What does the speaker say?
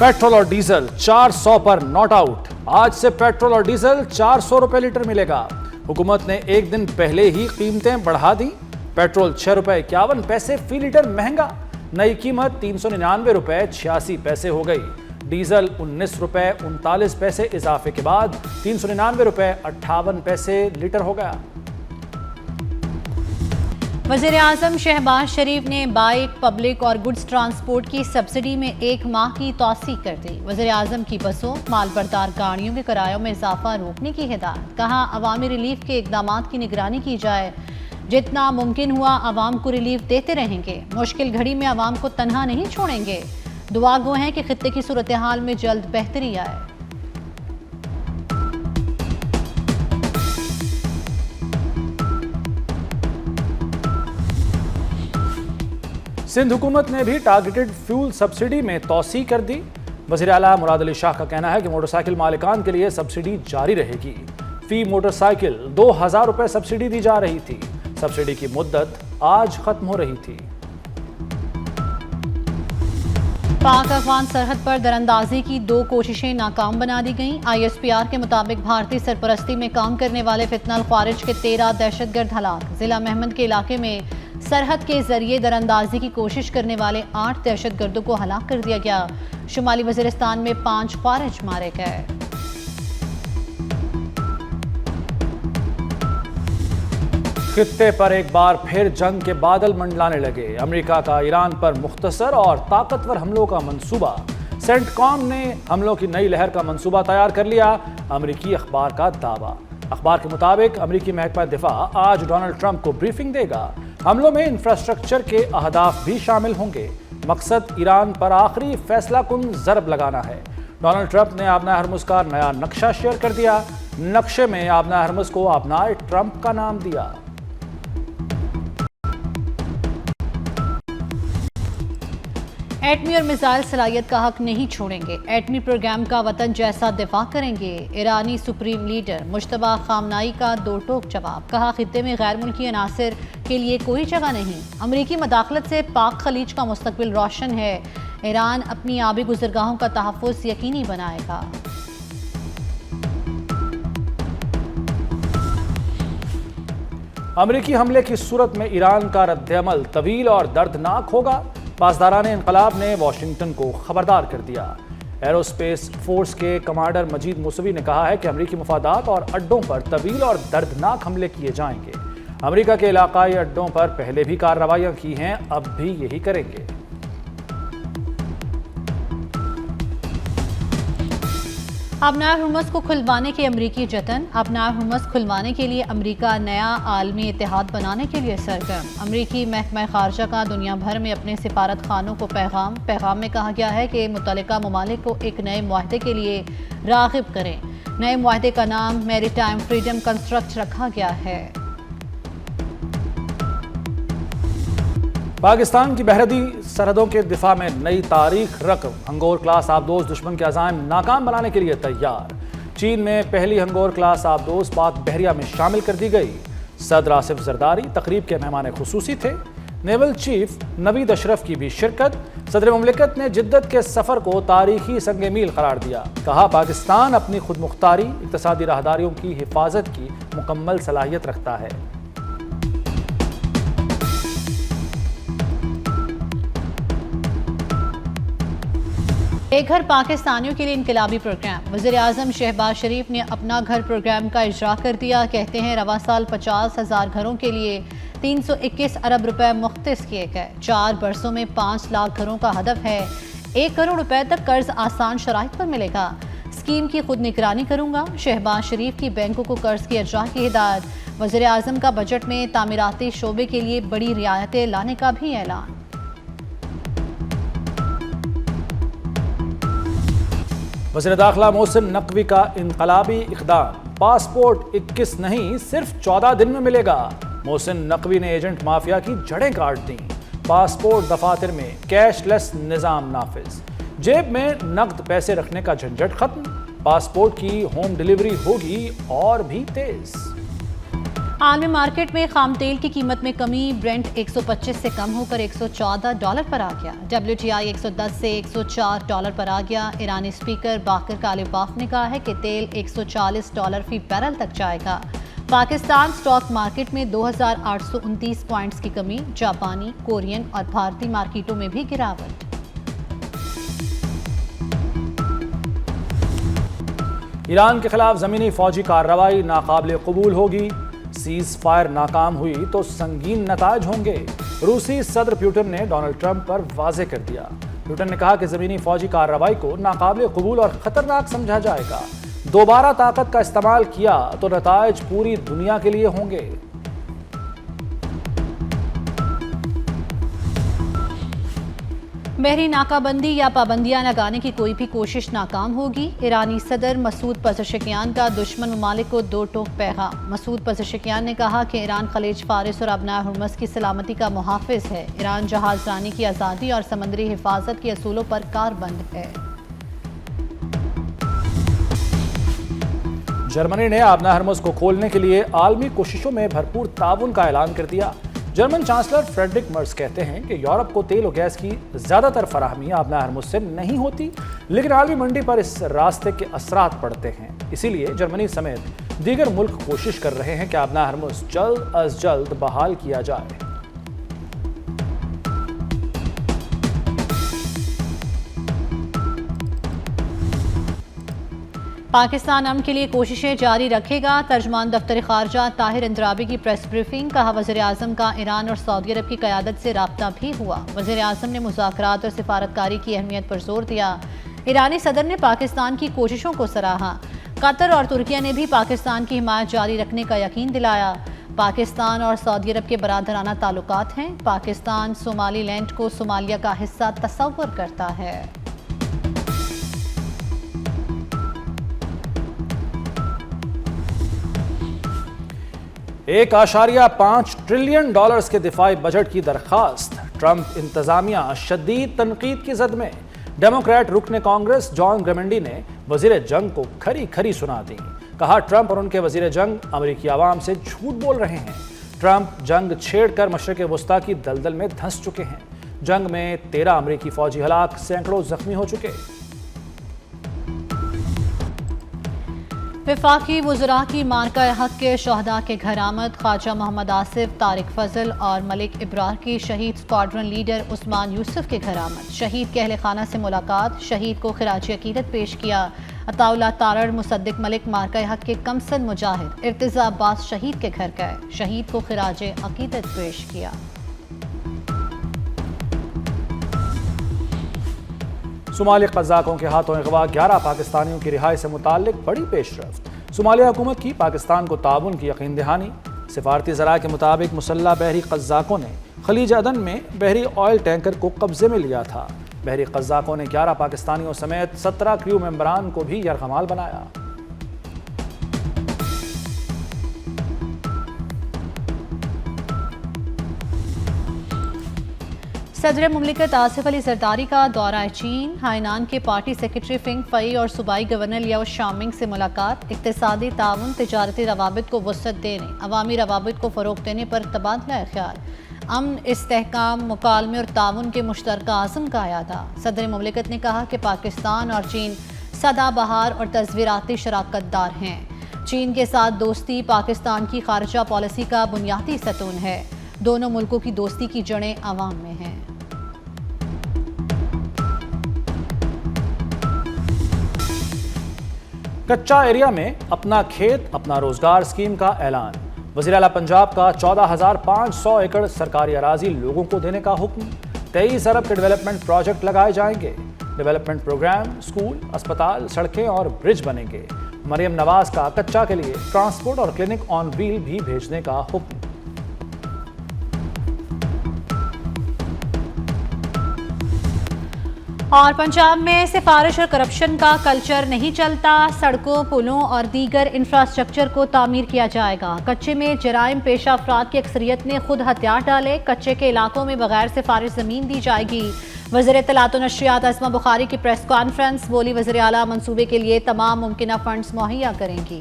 Petrol और diesel 400 पर not out. आज से पेट्रोल और डीजल 400 रुपए लीटर मिलेगा। हुकूमत ने एक दिन पहले ही कीमतें बढ़ा दी। पेट्रोल 6 रुपए 51 पैसे फी लीटर महंगा, नई कीमत 399 रुपए 86 पैसे हो गई। डीजल 19 रुपए 39 पैसे इजाफे के बाद 399 रुपए 58 पैसे लीटर हो गया। वज़ीर आज़म शहबाज शरीफ ने बाइक, पब्लिक और गुड्स ट्रांसपोर्ट की सब्सिडी में 1 माह की तौसीक कर दी। वज़ीर आज़म की बसों, माल बरदार गाड़ियों के किरायों में इजाफा रोकने की हिदायत। कहा, अवामी रिलीफ के इक़दामात की निगरानी की जाए, जितना मुमकिन हुआ आवाम को रिलीफ देते रहेंगे। मुश्किल घड़ी में आवाम को तन्हा नहीं छोड़ेंगे। दुआ गो हैं कि खित्ते की सूरत हाल में जल्द बेहतरी आए। सिंध हुकूमत ने भी टारगेटेड फ्यूल सब्सिडी में तौसी कर दी। वज़ीर आला मुराद अली शाह का कहना है कि मोटरसाइकिल मालिकान के लिए सब्सिडी जारी रहेगी। फी मोटरसाइकिल 2000 रुपए सब्सिडी दी जा रही थी। सब्सिडी की मुद्दत आज खत्म हो रही थी। पाक अफगान सरहद पर दरअंदाजी की 2 कोशिशें नाकाम बना दी गईं। ISPR के मुताबिक भारतीय सरपरस्ती में काम करने वाले फितनल ख्वारिज के 13 दहशतगर्द हलाक। जिला महमद के इलाके में सरहद के जरिए दरअंदाजी की कोशिश करने वाले 8 दहशतगर्दों को हलाक कर दिया गया। शुमाली वज़ीरिस्तान में 5 ख्वारिज मारे गए। खित्ते पर एक बार फिर जंग के बादल मंडलाने लगे। अमेरिका का ईरान पर मुख्तसर और ताकतवर हमलों का मंसूबा। सेंटकॉम ने हमलों की नई लहर का मंसूबा तैयार कर लिया। अमेरिकी अखबार का दावा। अखबार के मुताबिक अमेरिकी महकमा दिफा आज डोनाल्ड ट्रंप को ब्रीफिंग देगा। हमलों में इंफ्रास्ट्रक्चर के अहदाफ भी शामिल होंगे। मकसद ईरान पर आखिरी फैसला कुन ज़रब लगाना है। डोनाल्ड ट्रंप ने आबना हरमुज़ का नया नक्शा शेयर कर दिया। नक्शे में आबना हरमुज़ को आबनाए ट्रंप का नाम दिया। एटमी और मिसाइल सलाहियत का हक नहीं छोड़ेंगे। एटमी प्रोग्राम का वतन जैसा दिफा करेंगे। ईरानी सुप्रीम लीडर मुश्तबा खामनाई का 2 टोक जवाब। कहा, खित्ते में गैर मुल्की अनासर के लिए कोई जगह नहीं। अमरीकी मदाखलत से पाक खलीज का मुस्तकबिल रोशन है। ईरान अपनी आबी गुज़रगाहों का तहफ़्फ़ुज़ यकीनी बनाएगा। अमरीकी हमले की सूरत में ईरान का रद्द-ए-अमल तवील और दर्दनाक होगा। पासदारान इनकलाब ने वाशिंगटन को खबरदार कर दिया। एरोस्पेस फोर्स के कमांडर मजीद मूसवी ने कहा है कि अमरीकी मफादात और अड्डों पर तवील और दर्दनाक हमले किए जाएंगे। अमरीका के इलाकाई अड्डों पर पहले भी कार्रवाइयां की हैं, अब भी यही करेंगे। आबनाए हरमुज़ को खुलवाने के अमरीकी जतन। आबनाए हरमुज़ खुलवाने के लिए अमरीका नया आलमी इत्तेहाद बनाने के लिए सरगर्म। अमरीकी महकमा खारजा का दुनिया भर में अपने सिफारत खानों को पैगाम में कहा गया है कि मुतल्लिका ममालिक को एक नए मुआहदे के लिए राग़िब करें। नए मुआहदे का नाम मैरीटाइम फ्रीडम कंस्ट्रक्ट रखा गया है। पाकिस्तान की बहरदी सरहदों के दिफा में नई तारीख रकम। हंगोर क्लास आबदोज दुश्मन के अज़ाइम नाकाम बनाने के लिए तैयार। चीन में पहली हंगोर क्लास आबदोज पाक बहरिया में शामिल कर दी गई। सदर आसिफ जरदारी तकरीब के मेहमान खुसूसी थे। नेवल चीफ नवीद अशरफ की भी शिरकत। सदर मुमलिकत ने जिद्दत के सफ़र को तारीखी संग मील करार दिया। कहा, पाकिस्तान अपनी खुद मुख्तारी, इक़्तिसादी राहदारियों की हिफाजत की मुकम्मल सलाहियत रखता है। एक घर पाकिस्तानियों के लिए इनकलाबी प्रोग्राम। वज़ीर आज़म शहबाज शरीफ ने अपना घर प्रोग्राम का इजरा कर दिया। कहते हैं, रवा साल 50,000 घरों के लिए 321 अरब रुपए मुख्तस किए गए। 4 बरसों में 5 लाख घरों का हदफ है। 1 करोड़ रुपए तक कर्ज आसान शराइत पर मिलेगा। स्कीम की खुद निगरानी करूंगा। शहबाज शरीफ की बैंकों को कर्ज की अजरा की हिदायत। वज़ीर आज़म का बजट में तामीराती शोबे के लिए बड़ी रियायतें लाने का भी ऐलान। वज़ीर दाखिला मोहसिन नकवी का इनकलाबी इक़दाम। पासपोर्ट 21 नहीं सिर्फ 14 दिन में मिलेगा। मोहसिन नकवी ने एजेंट माफिया की जड़ें काट दी। पासपोर्ट दफातर में कैशलेस निज़ाम नाफिज। जेब में नकद पैसे रखने का झंझट खत्म। पासपोर्ट की होम डिलीवरी होगी और भी तेज। عالمی مارکیٹ میں خام تیل کی قیمت میں کمی، برنٹ 125 سے کم ہو کر $114 پر آ گیا، WTI 110 سے $104 پر آ گیا۔ ایرانی اسپیکر باقر کالباف نے کہا ہے کہ تیل $140 فی بیرل تک جائے گا۔ پاکستان سٹاک مارکیٹ میں 2829 پوائنٹس کی کمی، جاپانی، کورین اور بھارتی مارکیٹوں میں بھی گراوٹ۔ ایران کے خلاف زمینی فوجی کارروائی ناقابل قبول ہوگی، سیز فائر ناکام ہوئی تو سنگین نتائج ہوں گے، روسی صدر پیوٹن نے ڈونلڈ ٹرمپ پر واضح کر دیا۔ پیوٹن نے کہا کہ زمینی فوجی کارروائی کو ناقابل قبول اور خطرناک سمجھا جائے گا، دوبارہ طاقت کا استعمال کیا تو نتائج پوری دنیا کے لیے ہوں گے۔ بحری ناکہ بندی یا پابندیاں لگانے کی کوئی بھی کوشش ناکام ہوگی، ایرانی صدر مسعود پزشکیان کا دشمن ممالک کو دو ٹوک پیغام۔ مسعود پزشکیان نے کہا کہ ایران خلیج فارس اور ابناء ہرمز کی سلامتی کا محافظ ہے، ایران جہاز رانی کی آزادی اور سمندری حفاظت کے اصولوں پر کاربند ہے۔ جرمنی نے ابناء ہرمز کو کھولنے کے لیے عالمی کوششوں میں بھرپور تعاون کا اعلان کر دیا۔ جرمن چانسلر فریڈرک مرز کہتے ہیں کہ یورپ کو تیل و گیس کی زیادہ تر فراہمی ابناء ہرمز سے نہیں ہوتی، لیکن عالمی منڈی پر اس راستے کے اثرات پڑتے ہیں، اسی لیے جرمنی سمیت دیگر ملک کوشش کر رہے ہیں کہ ابناء ہرمز جلد از جلد بحال کیا جائے۔ پاکستان امن کے لیے کوششیں جاری رکھے گا، ترجمان دفتر خارجہ طاہر اندرابی کی پریس بریفنگ۔ کہا وزیر اعظم کا ایران اور سعودی عرب کی قیادت سے رابطہ بھی ہوا، وزیر اعظم نے مذاکرات اور سفارتکاری کی اہمیت پر زور دیا۔ ایرانی صدر نے پاکستان کی کوششوں کو سراہا، قطر اور ترکیہ نے بھی پاکستان کی حمایت جاری رکھنے کا یقین دلایا۔ پاکستان اور سعودی عرب کے برادرانہ تعلقات ہیں، پاکستان صومالی لینڈ کو صومالیہ کا حصہ تصور کرتا ہے۔ $1.5 ٹریلین کے دفاعی بجٹ کی درخواست، ٹرمپ انتظامیہ شدید تنقید کی زد میں۔ ڈیموکریٹ رکن کانگریس جان گریمنڈی نے وزیر جنگ کو کھری کھری سنا دی، کہا ٹرمپ اور ان کے وزیر جنگ امریکی عوام سے جھوٹ بول رہے ہیں۔ ٹرمپ جنگ چھیڑ کر مشرق وسطیٰ کی دلدل میں دھنس چکے ہیں، جنگ میں 13 امریکی فوجی ہلاک، سینکڑوں زخمی ہو چکے۔ وفاقی وزراء کی مارکہ حق کے شہداء کے گھر آمد، خواجہ محمد آصف، طارق فضل اور ملک ابرار کی شہید اسکواڈرن لیڈر عثمان یوسف کے گھر آمد، شہید کے اہل خانہ سے ملاقات، شہید کو خراج عقیدت پیش کیا۔ عطا اللہ تارڑ، مصدق ملک مارکہ حق کے کمسن مجاہد ارتضیٰ عباس شہید کے گھر گئے، شہید کو خراج عقیدت پیش کیا۔ صومالی قزاقوں کے ہاتھوں اغوا 11 پاکستانیوں کی رہائی سے متعلق بڑی پیش رفت، صومالیہ حکومت کی پاکستان کو تعاون کی یقین دہانی۔ سفارتی ذرائع کے مطابق مسلح بحری قزاقوں نے خلیج عدن میں بحری آئل ٹینکر کو قبضے میں لیا تھا۔ بحری قزاقوں نے 11 پاکستانیوں سمیت 17 کریو ممبران کو بھی یرغمال بنایا۔ صدر مملکت آصف علی زرداری کا دورہ چین، ہائنان کے پارٹی سیکرٹری فنگ فئی اور صوبائی گورنر لیاؤ شامنگ سے ملاقات، اقتصادی تعاون، تجارتی روابط کو وسعت دینے، عوامی روابط کو فروغ دینے پر تبادلہ خیال، امن، استحکام، مکالمے اور تعاون کے مشترکہ عزم کا اعادہ۔ صدر مملکت نے کہا کہ پاکستان اور چین سدا بہار اور تصویراتی شراکت دار ہیں، چین کے ساتھ دوستی پاکستان کی خارجہ پالیسی کا بنیادی ستون ہے، دونوں ملکوں کی دوستی کی جڑیں عوام میں ہیں۔ کچا ایریا میں اپنا کھیت اپنا روزگار اسکیم کا اعلان، وزیر اعلیٰ پنجاب کا 14,500 ایکڑ سرکاری اراضی لوگوں کو دینے کا حکم، 23 ارب کے ڈیولپمنٹ پروجیکٹ لگائے جائیں گے، ڈیولپمنٹ پروگرام، اسکول، اسپتال، سڑکیں اور برج بنیں گے۔ مریم نواز کا کچا کے لیے ٹرانسپورٹ اور کلینک آن ویل بھی بھیجنے کا حکم۔ اور پنجاب میں سفارش اور کرپشن کا کلچر نہیں چلتا، سڑکوں، پلوں اور دیگر انفراسٹرکچر کو تعمیر کیا جائے گا۔ کچے میں جرائم پیشہ افراد کی اکثریت نے خود ہتھیار ڈالے، کچے کے علاقوں میں بغیر سفارش زمین دی جائے گی۔ وزیر اطلاعات و نشریات عصمہ بخاری کی پریس کانفرنس، بولی وزیر اعلیٰ منصوبے کے لیے تمام ممکنہ فنڈز مہیا کریں گی۔